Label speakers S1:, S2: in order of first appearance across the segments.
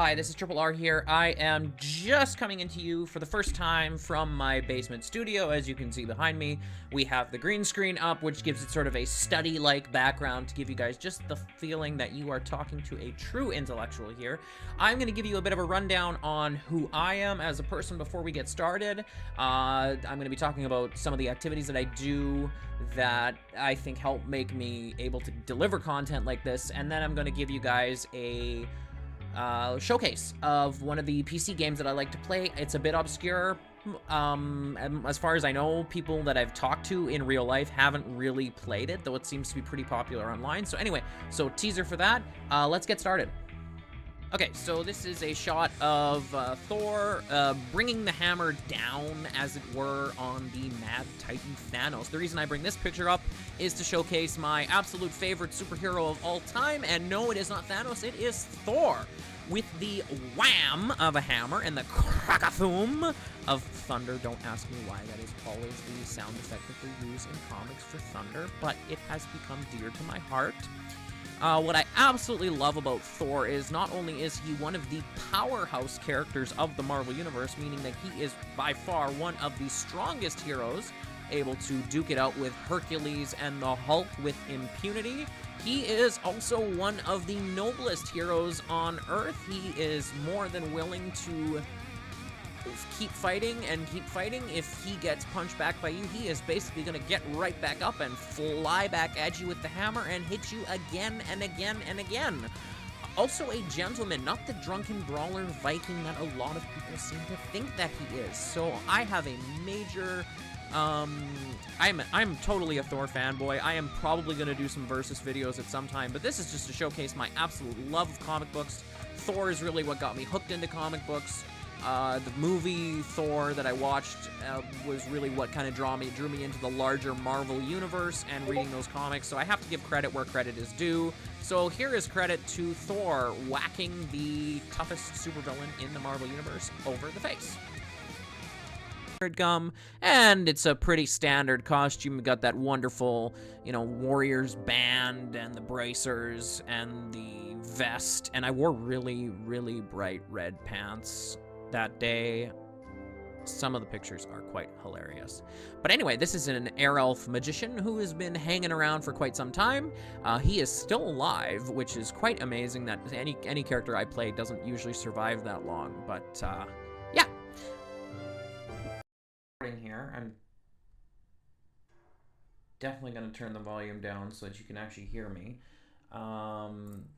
S1: Hi, this is Triple R here. I am just coming into you for the first time from my basement studio. As you can see behind me, we have the green screen up, which gives it sort of a study-like background to give you guys just the feeling that you are talking to a true intellectual here. I'm going to give you a bit of a rundown on who I am as a person before we get started. I'm going to be talking about some of the activities that I do that I think help make me able to deliver content like this, and then I'm going to give you guys a showcase of one of the PC games that I like to play. It's a bit obscure. As far as I know, people that I've talked to in real life haven't really played it, though it seems to be pretty popular online. So anyway, teaser for that. Let's get started. Okay, so this is a shot of Thor bringing the hammer down, as it were, on the Mad Titan Thanos. The reason I bring this picture up is to showcase my absolute favorite superhero of all time, and no, it is not Thanos, it is Thor, with the wham of a hammer and the crack-a-thoom of thunder. Don't ask me why that is always the sound effect that they use in comics for thunder, but it has become dear to my heart. What I absolutely love about Thor is not only is he one of the powerhouse characters of the Marvel Universe, meaning that he is by far one of the strongest heroes, able to duke it out with Hercules and the Hulk with impunity. He is also one of the noblest heroes on Earth. He is more than willing to keep fighting and keep fighting. If he gets punched back by you, he is basically going to get right back up and fly back at you with the hammer and hit you again and again and again. Also a gentleman, not the drunken brawler Viking that a lot of people seem to think that he is. So I have a major... I'm totally a Thor fanboy. I am probably going to do some Versus videos at some time, but this is just to showcase my absolute love of comic books. Thor is really what got me hooked into comic books. The movie Thor that I watched was really what kind of drew me into the larger Marvel universe and reading those comics, so I have to give credit where credit is due. So here is credit to Thor whacking the toughest supervillain in the Marvel universe over the face. Gum, and it's a pretty standard costume. You got that wonderful, Warriors band and the bracers and the vest, and I wore really, really bright red pants that day. Some of the pictures are quite hilarious. But anyway, this is an air elf magician who has been hanging around for quite some time. He is still alive, which is quite amazing that any character I play doesn't usually survive that long. But yeah. Here, I'm definitely going to turn the volume down so that you can actually hear me.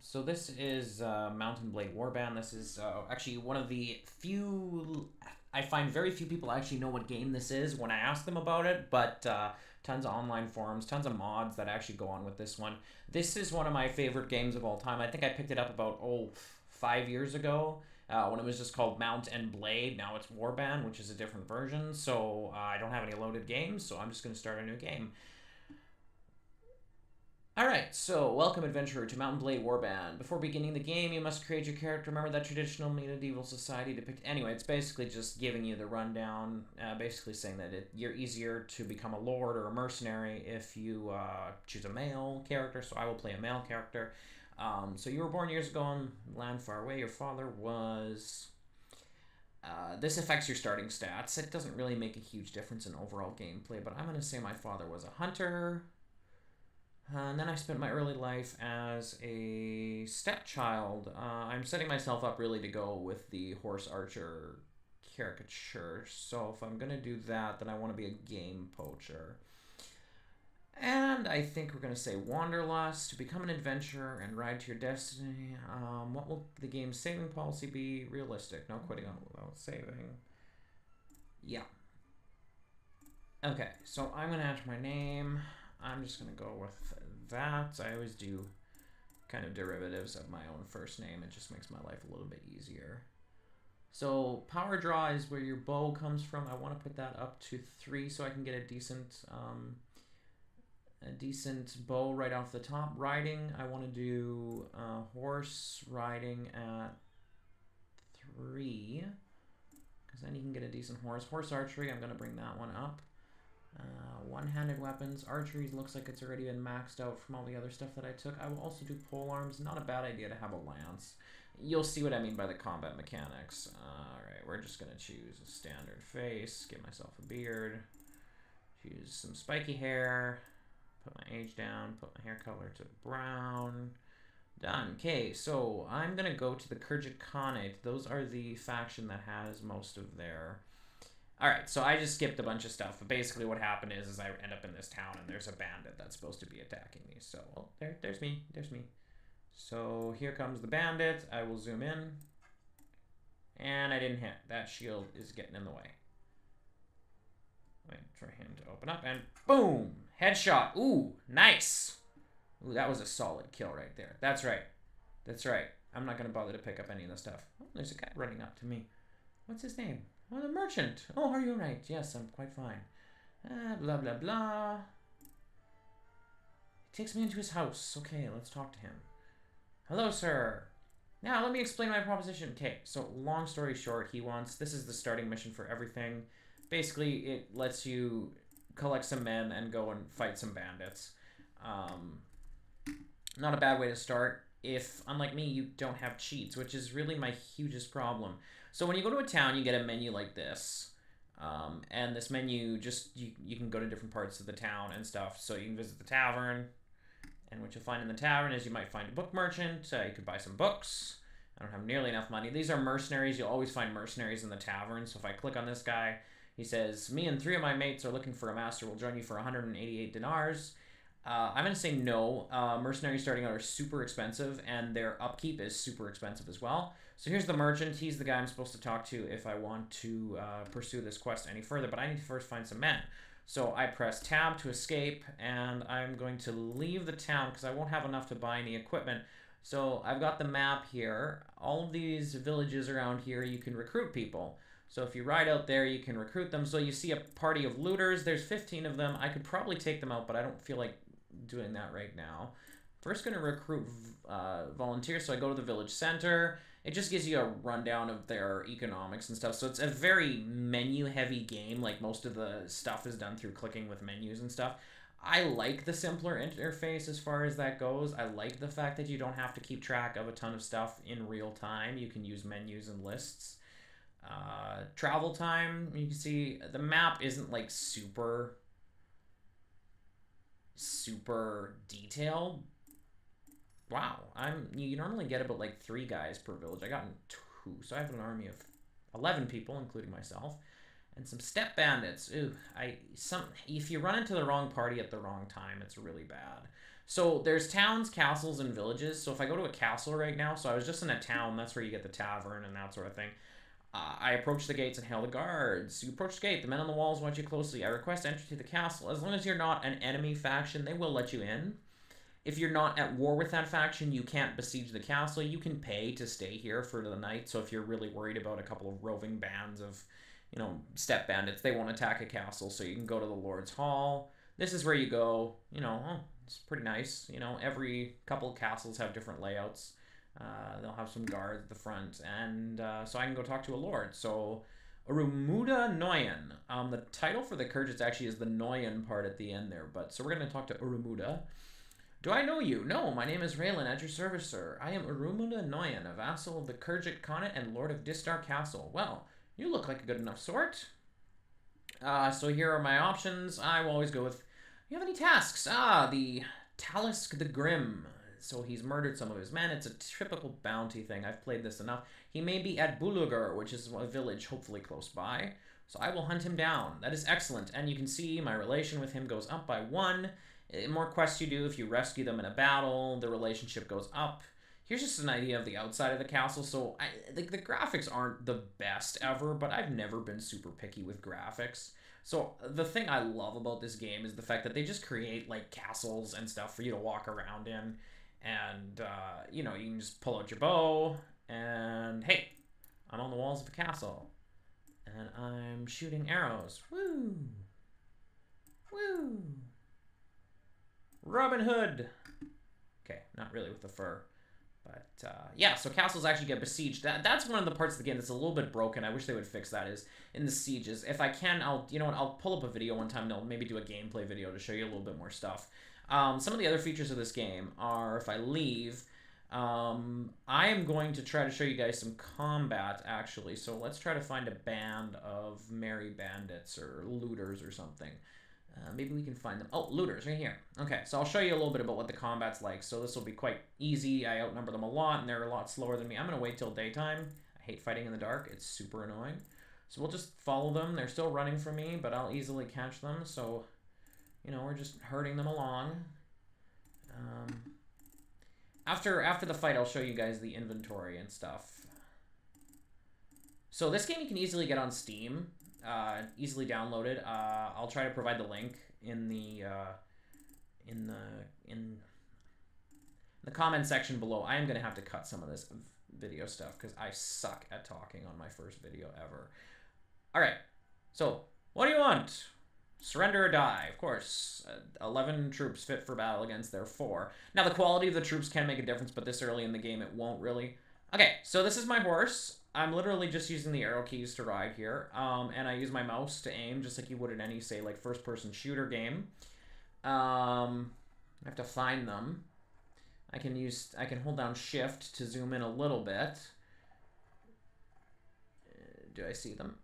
S1: So this is Mountain Blade Warband. This is actually one of the few... I find very few people actually know what game this is when I ask them about it, but tons of online forums, tons of mods that actually go on with this one. This is one of my favorite games of all time. I think I picked it up about, 5 years ago. When it was just called Mount and Blade. Now it's Warband, which is a different version, so I don't have any loaded games, so I'm just going to start a new game. Alright, so welcome adventurer to Mountain Blade Warband. Before beginning the game, you must create your character. Remember that traditional medieval society depict... Anyway, it's basically just giving you the rundown, basically saying that you're easier to become a lord or a mercenary if you choose a male character, so I will play a male character. So you were born years ago on land far away. Your father was... this affects your starting stats. It doesn't really make a huge difference in overall gameplay, but I'm going to say my father was a hunter. And then I spent my early life as a stepchild. I'm setting myself up really to go with the horse archer caricature. So if I'm going to do that, then I want to be a game poacher. And I think we're going to say Wanderlust, to become an adventurer and ride to your destiny. What will the game's saving policy be? Realistic. No quitting on without saving. Yeah. Okay, so I'm going to enter my name. I'm just going to go with that. I always do kind of derivatives of my own first name. It just makes my life a little bit easier. So power draw is where your bow comes from. I want to put that up to 3 so I can get a decent bow right off the top. Riding, I want to do horse riding at 3, because then you can get a decent horse. Horse archery, I'm going to bring that one up. One-handed weapons. Archery looks like it's already been maxed out from all the other stuff that I took. I will also do polearms. Not a bad idea to have a lance. you'll see what I mean by the combat mechanics. Alright, we're just gonna choose a standard face, give myself a beard, choose some spiky hair, put my age down, put my hair color to brown. Done. Okay, so I'm gonna go to the Kurjik Khanate. Those are the faction that has most of their... Alright, so I just skipped a bunch of stuff, but basically what happened is I end up in this town and there's a bandit that's supposed to be attacking me. So, oh, there's me. So here comes the bandit. I will zoom in. And I didn't hit. That shield is getting in the way. Wait for him to open up and boom! Headshot. Ooh, nice! Ooh, that was a solid kill right there. That's right. I'm not going to bother to pick up any of the stuff. Oh, there's a guy running up to me. What's his name? Oh, the merchant. Oh, are you right? Yes, I'm quite fine. Blah, blah, blah. He takes me into his house. Okay, let's talk to him. Hello, sir. Now, let me explain my proposition. Okay, so long story short, this is the starting mission for everything. Basically, it lets you collect some men and go and fight some bandits. Not a bad way to start if, unlike me, you don't have cheats, which is really my hugest problem. So when you go to a town, you get a menu like this. And this menu, you can go to different parts of the town and stuff. So you can visit the tavern. And what you'll find in the tavern is you might find a book merchant. You could buy some books. I don't have nearly enough money. These are mercenaries. You'll always find mercenaries in the tavern. So if I click on this guy, he says, me and 3 of my mates are looking for a master. We'll join you for 188 dinars. I'm going to say no. Mercenaries starting out are super expensive, and their upkeep is super expensive as well. So here's the merchant. He's the guy I'm supposed to talk to if I want to pursue this quest any further, but I need to first find some men. So I press tab to escape, and I'm going to leave the town because I won't have enough to buy any equipment. So I've got the map here. All of these villages around here, you can recruit people. So if you ride out there, you can recruit them. So you see a party of looters. There's 15 of them. I could probably take them out, but I don't feel like doing that right now. First going to recruit volunteers. So I go to the village center. It just gives you a rundown of their economics and stuff. So it's a very menu-heavy game. Like most of the stuff is done through clicking with menus and stuff. I like the simpler interface as far as that goes. I like the fact that you don't have to keep track of a ton of stuff in real time. You can use menus and lists. Travel time, you can see the map isn't like super detailed. Wow, you normally get about like 3 guys per village. I got 2, so I have an army of 11 people, including myself, and some step bandits. Ooh, if you run into the wrong party at the wrong time, it's really bad. So there's towns, castles, and villages. So if I go to a castle right now, so I was just in a town, that's where you get the tavern and that sort of thing. I approach the gates and hail the guards. You approach the gate. The men on the walls watch you closely. I request entry to the castle. As long as you're not an enemy faction, they will let you in. If you're not at war with that faction, you can't besiege the castle. You can pay to stay here for the night. So if you're really worried about a couple of roving bands of, step bandits, they won't attack a castle. So you can go to the Lord's Hall. This is where you go. It's pretty nice. Every couple of castles have different layouts. They'll have some guards at the front, and so I can go talk to a lord. So, Urumuda Noyan. The title for the Kurjits actually is the Noyan part at the end there, but so we're going to talk to Urumuda. Do I know you? No, my name is Raylan, at your service, sir. I am Urumuda Noyan, a vassal of the Kurjik Khanate and lord of Distar Castle. Well, you look like a good enough sort. So here are my options. I will always go with, you have any tasks? The Talisk the Grim. So he's murdered some of his men. It's a typical bounty thing. I've played this enough. He may be at Bulugur, which is a village hopefully close by. So I will hunt him down. That is excellent. And you can see my relation with him goes up by 1. The more quests you do, if you rescue them in a battle, the relationship goes up. Here's just an idea of the outside of the castle. So the graphics aren't the best ever, but I've never been super picky with graphics. So the thing I love about this game is the fact that they just create like castles and stuff for you to walk around in. And, you can just pull out your bow, and, hey, I'm on the walls of a castle, and I'm shooting arrows. Woo! Woo! Robin Hood! Okay, not really with the fur. But, yeah, so castles actually get besieged. That's one of the parts of the game that's a little bit broken. I wish they would fix that, is in the sieges. If I can, I'll pull up a video one time, and I'll maybe do a gameplay video to show you a little bit more stuff. Some of the other features of this game are, if I leave, I am going to try to show you guys some combat, actually. So let's try to find a band of merry bandits or looters or something. Maybe we can find them. Oh, looters, right here. Okay, so I'll show you a little bit about what the combat's like. So this will be quite easy. I outnumber them a lot, and they're a lot slower than me. I'm going to wait till daytime. I hate fighting in the dark. It's super annoying. So we'll just follow them. They're still running from me, but I'll easily catch them. So, you know, we're just herding them along. After the fight, I'll show you guys the inventory and stuff. So this game you can easily get on Steam. Easily downloaded. I'll try to provide the link in the comment section below. I am gonna have to cut some of this video stuff because I suck at talking on my first video ever. All right, so what do you want? Surrender or die, of course. 11 troops fit for battle against their 4. Now the quality of the troops can make a difference, but this early in the game it won't really. Okay, so this is my horse. I'm literally just using the arrow keys to ride here, and I use my mouse to aim, just like you would in any, say, like, first-person shooter game. I have to find them. I can hold down Shift to zoom in a little bit. Do I see them?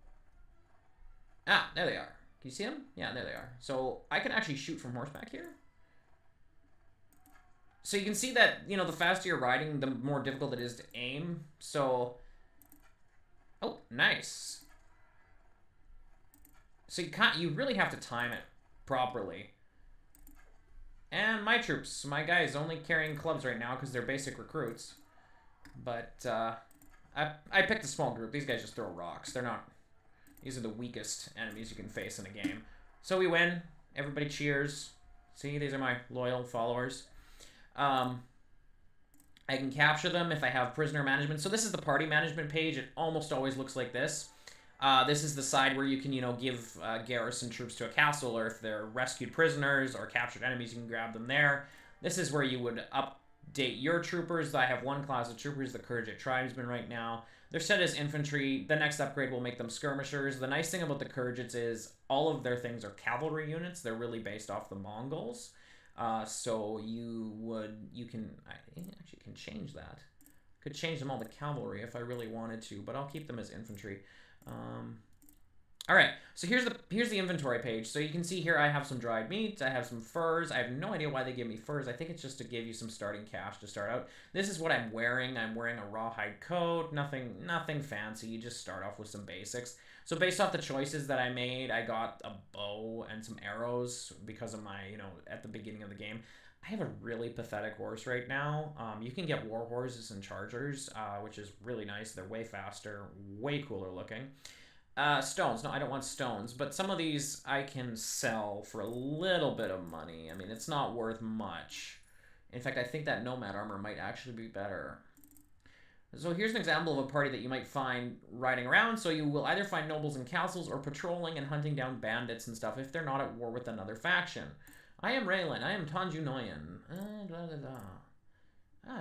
S1: Ah, there they are. Can you see them? Yeah, there they are. So I can actually shoot from horseback here. So you can see that, you know, the faster you're riding, the more difficult it is to aim. So... Oh, nice. So you really have to time it properly. And my troops, my guys, only carrying clubs right now because they're basic recruits. But I picked a small group. These guys just throw rocks. They're not... These are the weakest enemies you can face in a game. So we win. Everybody cheers. See, these are my loyal followers. I can capture them if I have prisoner management. So this is the party management page. It almost always looks like this. This is the side where you can, you know, give garrison troops to a castle, or if they're rescued prisoners or captured enemies, you can grab them there. This is where you would update your troopers. I have one class of troopers, the Khergit tribesmen right now. They're set as infantry. The next upgrade will make them skirmishers. The nice thing about the Khergits is all of their things are cavalry units. They're really based off the Mongols. So you can actually can change that. Could change them all to cavalry if I really wanted to, but I'll keep them as infantry. All right, so here's the inventory page. So you can see here I have some dried meat, I have some furs. I have no idea why they give me furs. I think it's just to give you some starting cash to start out. This is what I'm wearing. I'm wearing a rawhide coat, nothing fancy. You just start off with some basics. So based off the choices that I made, I got a bow and some arrows because of my, you know, at the beginning of the game. I have a really pathetic horse right now. You can get war horses and chargers, which is really nice. They're way faster, way cooler looking. Stones. No, I don't want stones, but some of these I can sell for a little bit of money. I mean, it's not worth much. In fact, I think that nomad armor might actually be better. So here's an example of a party that you might find riding around. So you will either find nobles and castles or patrolling and hunting down bandits and stuff if they're not at war with another faction. I am Raylan. I am Tanju Noyan. Do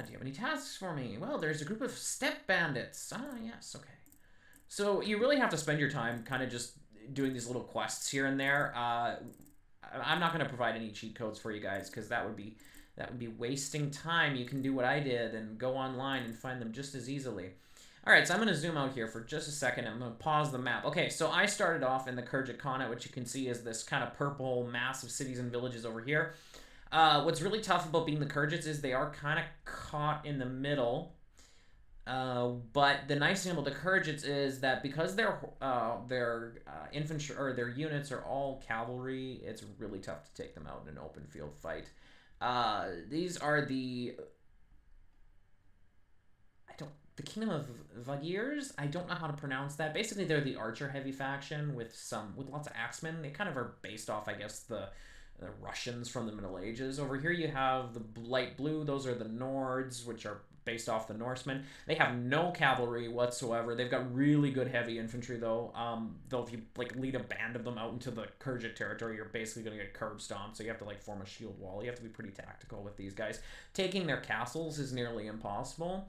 S1: you have any tasks for me? Well, there's a group of steppe bandits. Ah, yes, okay. So you really have to spend your time kind of just doing these little quests here and there. I'm not going to provide any cheat codes for you guys because that would be wasting time. You can do what I did and go online and find them just as easily. All right, so I'm going to zoom out here for just a second. I'm going to pause the map. Okay, so I started off in the Khergit Khanate, which you can see is this kind of purple mass of cities and villages over here. What's really tough about being the Khergits is they are kind of caught in the middle. But the nice thing about the Khergits is that because their infantry or their units are all cavalry, it's really tough to take them out in an open field fight. These are the Kingdom of Vagirs. I don't know how to pronounce that. Basically, they're the archer heavy faction with lots of axemen. They kind of are based off, I guess, the Russians from the Middle Ages. Over here you have the light blue. Those are the Nords, which are based off the Norsemen. They have no cavalry whatsoever. They've got really good heavy infantry, though. Though if you like lead a band of them out into the Khergit territory, you're basically going to get curb stomped. So you have to like form a shield wall. You have to be pretty tactical with these guys. Taking their castles is nearly impossible.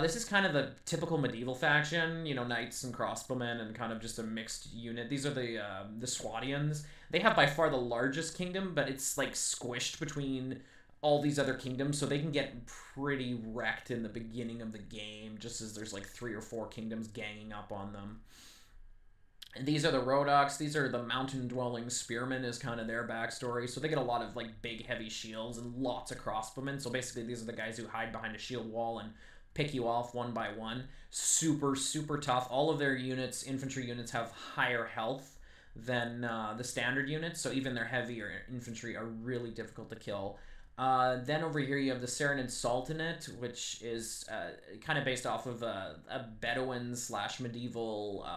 S1: This is kind of the typical medieval faction, you know, knights and crossbowmen and kind of just a mixed unit. These are the Swadians. They have by far the largest kingdom, but it's like squished between all these other kingdoms, so they can get pretty wrecked in the beginning of the game, just as there's like 3 or 4 kingdoms ganging up on them. And these are the Rhodoks. These are the mountain-dwelling spearmen is kind of their backstory. So they get a lot of like big, heavy shields and lots of crossbowmen. So basically these are the guys who hide behind a shield wall and pick you off one by one. Super, super tough. All of their units, infantry units, have higher health than the standard units. So even their heavier infantry are really difficult to kill. Then over here you have the Serenid Sultanate, which is kind of based off of a Bedouin / medieval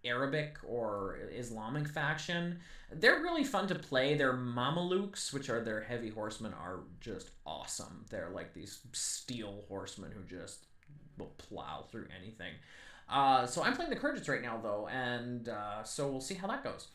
S1: Arabic or Islamic faction. They're really fun to play. Their Mamelukes, which are their heavy horsemen, are just awesome. They're like these steel horsemen who just will plow through anything. So I'm playing the Khergits right now, though, and so we'll see how that goes.